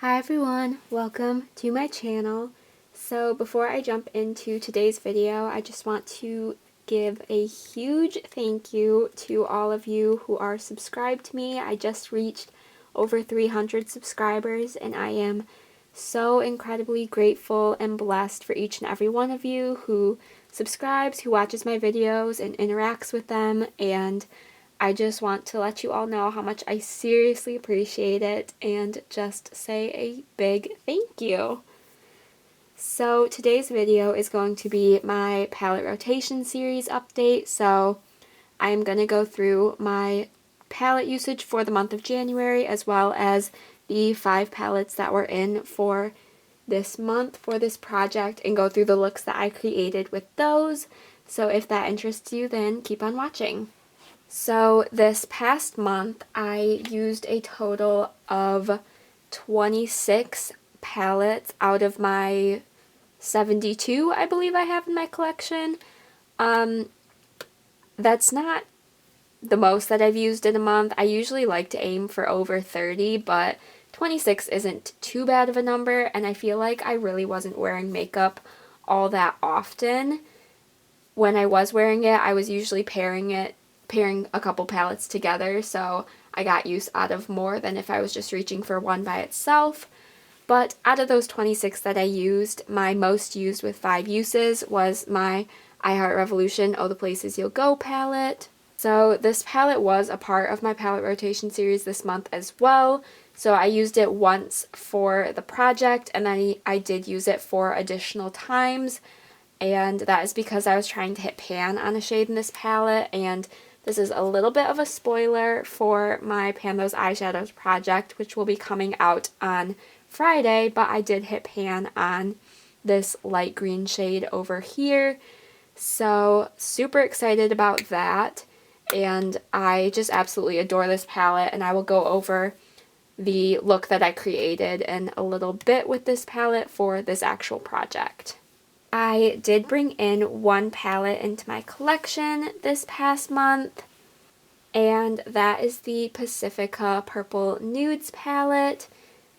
Hi everyone, welcome to my channel. So before I jump into today's video, I just want to give a huge thank you to all of you who are subscribed to me. I just reached over 300 subscribers and I am so incredibly grateful and blessed for each and every one of you who subscribes, who watches my videos and interacts with them, and I just want to let you all know how much I seriously appreciate it and just say a big thank you. So today's video is going to be my palette rotation series update. So I'm going to go through my palette usage for the month of January as well as the 5 palettes that were in for this month for this project and go through the looks that I created with those. So if that interests you, then keep on watching. So this past month, I used a total of 26 palettes out of my 72, I believe I have in my collection. That's not the most that I've used in a month. I usually like to aim for over 30, but 26 isn't too bad of a number, and I feel like I really wasn't wearing makeup all that often. When I was wearing it, I was usually pairing a couple palettes together, so I got use out of more than if I was just reaching for one by itself. But out of those 26 that I used, my most used with 5 uses was my I Heart Revolution Oh the Places You'll Go palette. So this palette was a part of my palette rotation series this month as well. So I used it once for the project, and then I did use it for additional times. And that is because I was trying to hit pan on a shade in this palette, and this is a little bit of a spoiler for my Pan Those Eyeshadows project, which will be coming out on Friday, but I did hit pan on this light green shade over here. So super excited about that, and I just absolutely adore this palette, and I will go over the look that I created in a little bit with this palette for this actual project. I did bring in one palette into my collection this past month, and that is the Pacifica Purple Nudes palette.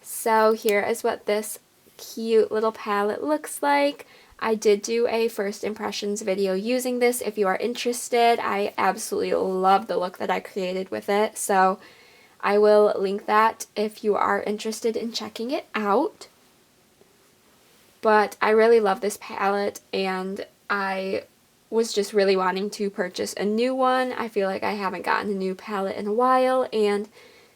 So here is what this cute little palette looks like. I did do a first impressions video using this if you are interested. I absolutely love the look that I created with it, so I will link that if you are interested in checking it out. But I really love this palette, and I was just really wanting to purchase a new one. I feel like I haven't gotten a new palette in a while, and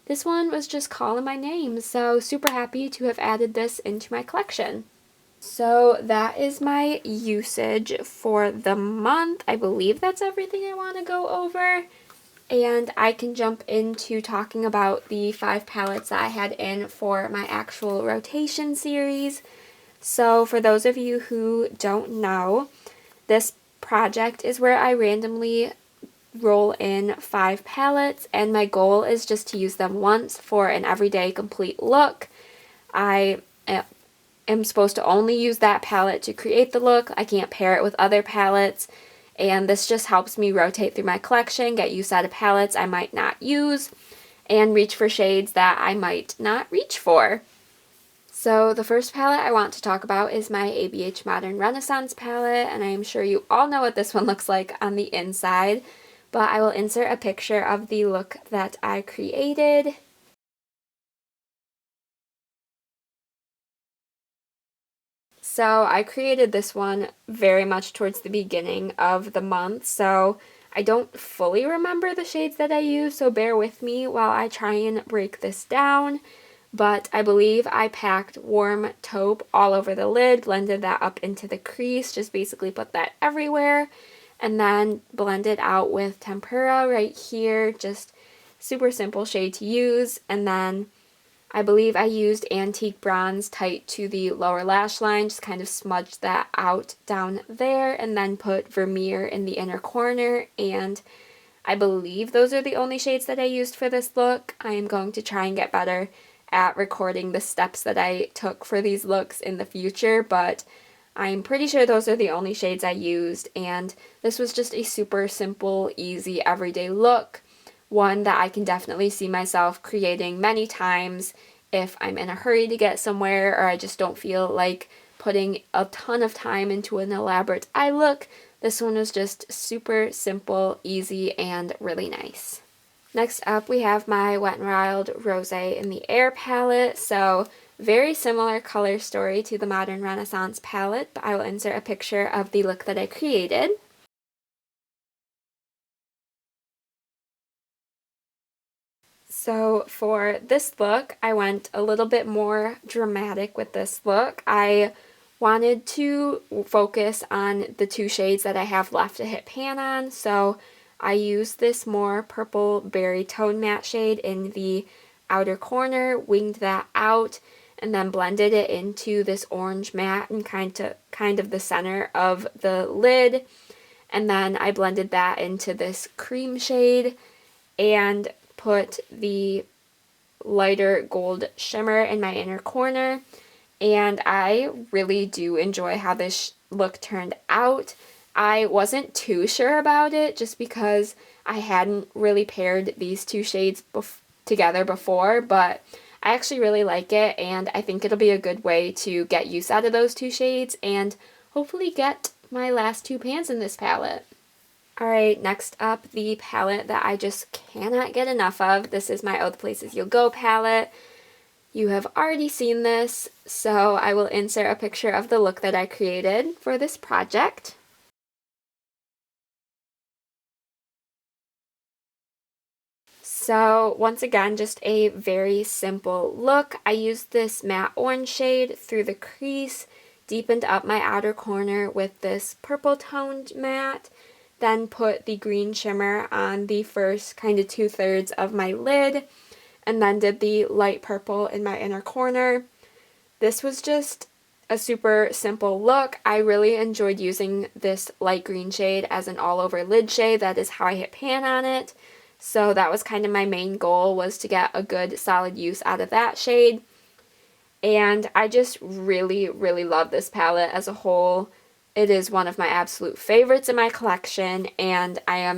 this one was just calling my name, so super happy to have added this into my collection. So that is my usage for the month. I believe that's everything I want to go over. And I can jump into talking about the 5 palettes that I had in for my actual rotation series. So for those of you who don't know, this project is where I randomly roll in 5 palettes, and my goal is just to use them once for an everyday complete look. I am supposed to only use that palette to create the look. I can't pair it with other palettes, and this just helps me rotate through my collection, get use out of palettes I might not use, and reach for shades that I might not reach for. So the first palette I want to talk about is my ABH Modern Renaissance palette, and I am sure you all know what this one looks like on the inside, but I will insert a picture of the look that I created. So I created this one very much towards the beginning of the month, so I don't fully remember the shades that I used, so bear with me while I try and break this down. But I believe I packed Warm Taupe all over the lid, blended that up into the crease, just basically put that everywhere, and then blended out with Tempera right here, just super simple shade to use. And then I believe I used Antique Bronze tight to the lower lash line, just kind of smudged that out down there, and then put Vermeer in the inner corner, and I believe those are the only shades that I used for this look. I am going to try and get better at recording the steps that I took for these looks in the future, but I'm pretty sure those are the only shades I used, and this was just a super simple, easy, everyday look, one that I can definitely see myself creating many times if I'm in a hurry to get somewhere or I just don't feel like putting a ton of time into an elaborate eye look. This one was just super simple, easy, and really nice. Next up, we have my Wet n Wild Rosé in the Air palette. So very similar color story to the Modern Renaissance palette, but I will insert a picture of the look that I created. So for this look, I went a little bit more dramatic with this look. I wanted to focus on the two shades that I have left to hit pan on, so I used this more purple berry tone matte shade in the outer corner, winged that out, and then blended it into this orange matte and kind of the center of the lid. And then I blended that into this cream shade and put the lighter gold shimmer in my inner corner. And I really do enjoy how this look turned out. I wasn't too sure about it just because I hadn't really paired these two shades together before, but I actually really like it, and I think it'll be a good way to get use out of those two shades and hopefully get my last two pans in this palette. Alright, next up, the palette that I just cannot get enough of. This is my Oh the Places You'll Go palette. You have already seen this, so I will insert a picture of the look that I created for this project. So once again, just a very simple look. I used this matte orange shade through the crease, deepened up my outer corner with this purple toned matte, then put the green shimmer on the first kind of 2/3 of my lid, and then did the light purple in my inner corner. This was just a super simple look. I really enjoyed using this light green shade as an all-over lid shade. That is how I hit pan on it. So that was kind of my main goal, was to get a good solid use out of that shade. And I just really, really love this palette as a whole. It is one of my absolute favorites in my collection, and I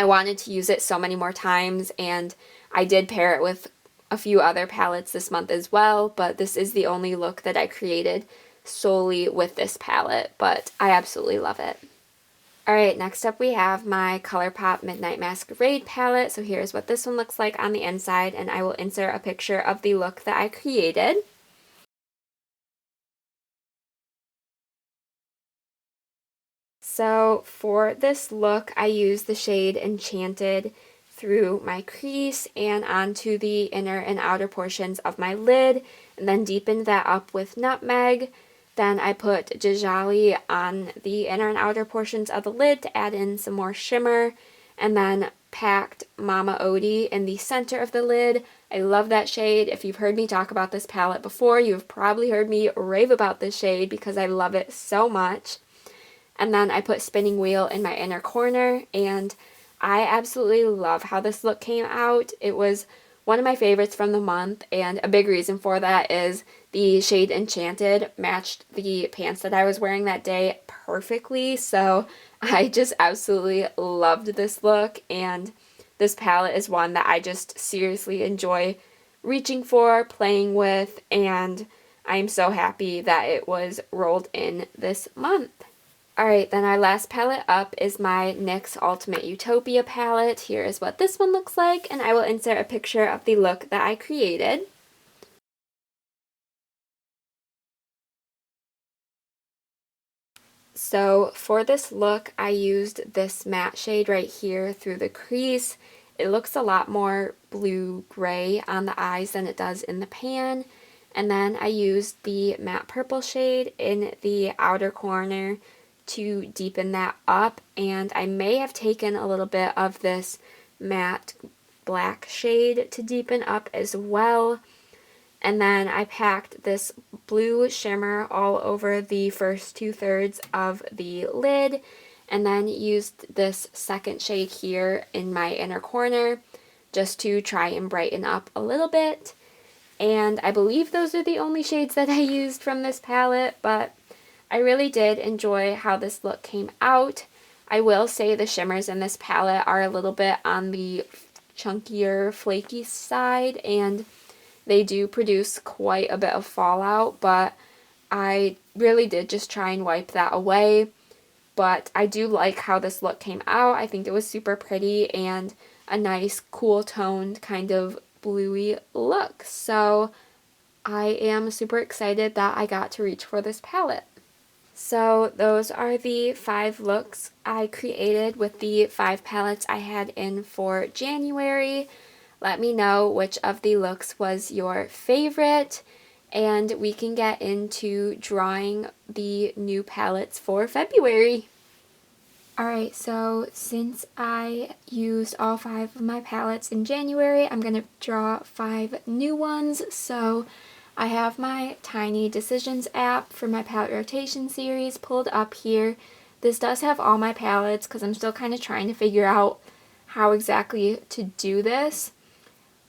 wanted to use it so many more times, and I did pair it with a few other palettes this month as well, but this is the only look that I created solely with this palette, but I absolutely love it. Alright, next up we have my ColourPop Midnight Masquerade palette. So here's what this one looks like on the inside, and I will insert a picture of the look that I created. So for this look, I used the shade Enchanted through my crease and onto the inner and outer portions of my lid, and then deepened that up with Nutmeg. Then I put Jajali on the inner and outer portions of the lid to add in some more shimmer, and then packed Mama Odie in the center of the lid. I love that shade. If you've heard me talk about this palette before, you've probably heard me rave about this shade because I love it so much. And then I put Spinning Wheel in my inner corner, and I absolutely love how this look came out. It was one of my favorites from the month, and a big reason for that is the shade Enchanted matched the pants that I was wearing that day perfectly, so I just absolutely loved this look, and this palette is one that I just seriously enjoy reaching for, playing with, and I'm so happy that it was rolled in this month. Alright, then our last palette up is my NYX Ultimate Utopia palette. Here is what this one looks like, and I will insert a picture of the look that I created. So for this look, I used this matte shade right here through the crease. It looks a lot more blue-gray on the eyes than it does in the pan. And then I used the matte purple shade in the outer corner to deepen that up, and I may have taken a little bit of this matte black shade to deepen up as well. And then I packed this blue shimmer all over the first 2/3 of the lid, and then used this second shade here in my inner corner just to try and brighten up a little bit. And I believe those are the only shades that I used from this palette, but I really did enjoy how this look came out. I will say the shimmers in this palette are a little bit on the chunkier, flaky side, and they do produce quite a bit of fallout, but I really did just try and wipe that away. But I do like how this look came out. I think it was super pretty and a nice cool toned kind of bluey look. So I am super excited that I got to reach for this palette. So those are the 5 looks I created with the 5 palettes I had in for January. Let me know which of the looks was your favorite, and we can get into drawing the new palettes for February. Alright, so since I used all 5 of my palettes in January, I'm going to draw 5 new ones. So I have my Tiny Decisions app for my palette rotation series pulled up here. This does have all my palettes because I'm still kind of trying to figure out how exactly to do this.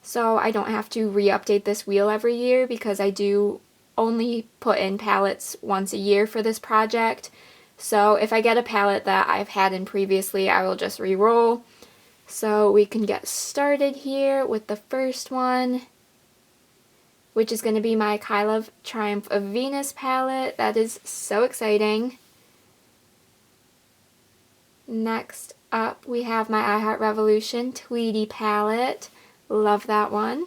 So I don't have to re-update this wheel every year because I do only put in palettes once a year for this project. So if I get a palette that I've had in previously, I will just re-roll. So we can get started here with the first one, which is going to be my Kyla Triumph of Venus palette. That is so exciting. Next up, we have my I Heart Revolution Tweety palette. Love that one.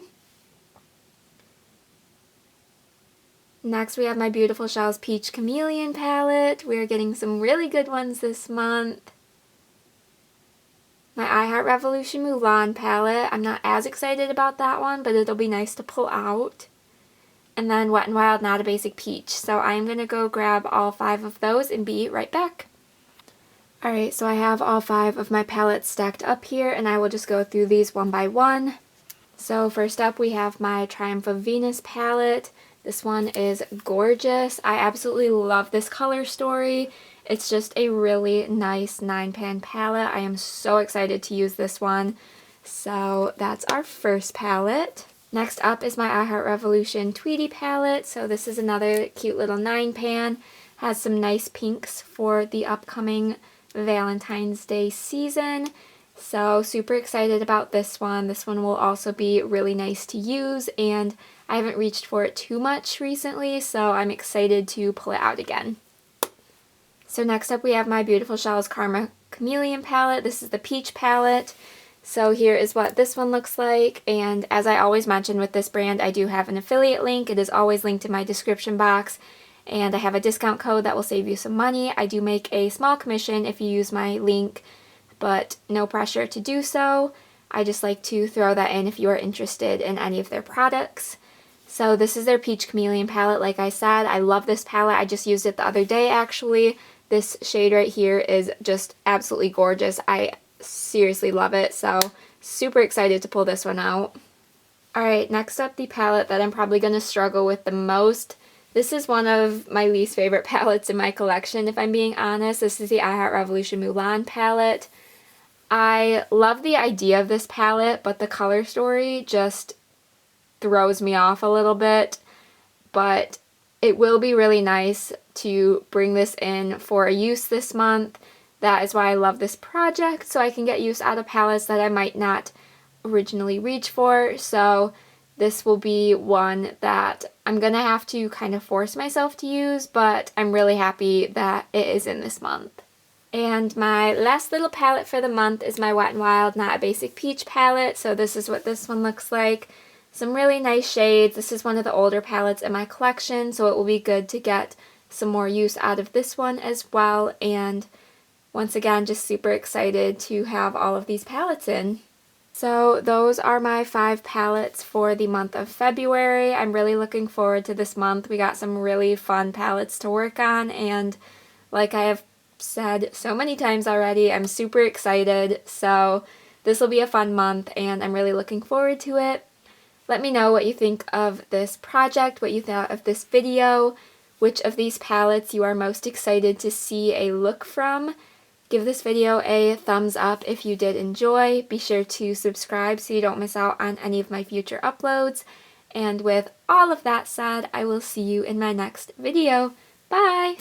Next, we have my beautiful Shellz Peach Chameleon palette. We are getting some really good ones this month. My I Heart Revolution Mulan palette. I'm not as excited about that one, but it'll be nice to pull out. And then Wet n Wild Not a Basic Peach. So I'm going to go grab all 5 of those and be right back. Alright, so I have all 5 of my palettes stacked up here, and I will just go through these one by one. So first up, we have my Triumph of Venus palette. This one is gorgeous. I absolutely love this color story. It's just a really nice 9-pan palette. I am so excited to use this one. So that's our first palette. Next up is my I Heart Revolution Tweety palette. So this is another cute little 9-pan. Has some nice pinks for the upcoming Valentine's Day season. So super excited about this one. This one will also be really nice to use, and I haven't reached for it too much recently, so I'm excited to pull it out again. So next up we have my beautiful Shellz Karma Chameleon palette. This is the peach palette. So here is what this one looks like, and as I always mention with this brand, I do have an affiliate link. It is always linked in my description box, and I have a discount code that will save you some money. I do make a small commission if you use my link, but no pressure to do so. I just like to throw that in if you are interested in any of their products. So this is their Peach Chameleon palette. Like I said, I love this palette. I just used it the other day actually. This shade right here is just absolutely gorgeous. I seriously love it, so super excited to pull this one out. Alright, next up, the palette that I'm probably going to struggle with the most. This is one of my least favorite palettes in my collection, if I'm being honest. This is the I Heart Revolution Mulan palette. I love the idea of this palette, but the color story just throws me off a little bit. But it will be really nice to bring this in for a use this month. That is why I love this project, so I can get use out of palettes that I might not originally reach for. So this will be one that I'm going to have to kind of force myself to use, but I'm really happy that it is in this month. And my last little palette for the month is my Wet n Wild Not a Basic Peach palette. So this is what this one looks like. Some really nice shades. This is one of the older palettes in my collection, so it will be good to get some more use out of this one as well. And once again, just super excited to have all of these palettes in. So those are my 5 palettes for the month of February. I'm really looking forward to this month. We got some really fun palettes to work on, and like I have said so many times already, I'm super excited. So this will be a fun month, and I'm really looking forward to it. Let me know what you think of this project, what you thought of this video, which of these palettes you are most excited to see a look from. Give this video a thumbs up if you did enjoy. Be sure to subscribe so you don't miss out on any of my future uploads. And with all of that said, I will see you in my next video. Bye!